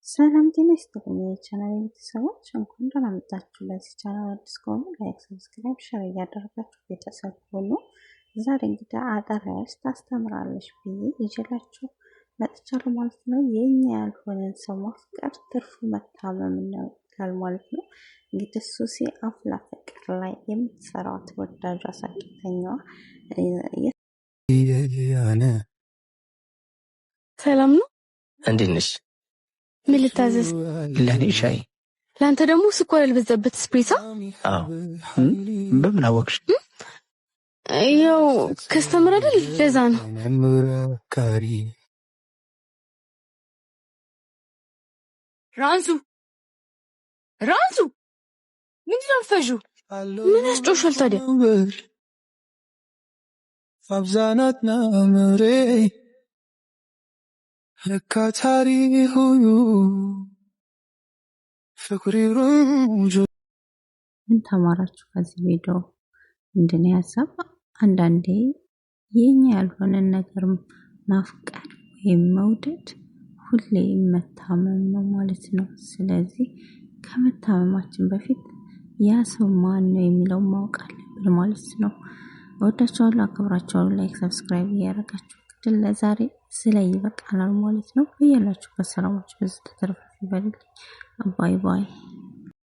ሰላም ጤና ይስጥልኝ የቻናሌ ቤተሰቦች እንኳን ደህና መጣችሁ። ለዚህ ቻናል አዲስ ከሆኑ ላይክ፣ ሰብስክራይብ፣ ሼር እያደረጋችሁ ቤተሰብ ሁኑ። ዛሬ እንግዲህ አጠር ያለች ታስተምራለች ብዬ ይዤላችሁ መጥቻለሁ ማለት ነው። የኛ ያልሆነን ሰው ማፍቀር ትርፉ መታመም ነው ይላል ማለት ነው። እንግዲህ ሱሲ አፍላ ፍቅር ላይ የምትሰራው ተወዳጇ አሳቂተኛዋ ሰላም ነው። እንዴት ነሽ? ምን ልታዘዝ? ለኔ ሻይ፣ ለአንተ ደግሞ ስኳር ያልበዛበት ስፕሬሳ። አዎ። በምን አወቅሽ? ያው ከስተመር አይደል? ለዛ ነው። ራንሱ ምንድን ነው ፈጁ? ምን ያስጮሻል ታዲያ? አብዛናት ናምሬ ለካታሪ ሁዩ ምን ተማራችሁ ከዚህ ቪዲዮ? ምንድነው ያሳብ? አንዳንዴ የኛ ያልሆነን ነገር ማፍቀር ወይም መውደድ ሁሌ መታመም ነው ማለት ነው። ስለዚህ ከመታመማችን በፊት ያ ሰው ማን ነው የሚለው ማወቅ አለብን ማለት ነው። ወዳችኋለሁ፣ አክብራችኋለሁ። ላይክ ሰብስክራይብ እያደረጋችሁ ግን ለዛሬ ስለ ይበቃናል ማለት ነው። በያላችሁበት ሰላማችሁ ብዙ ተተረፈ ይበልልኝ። ባይ ባይ።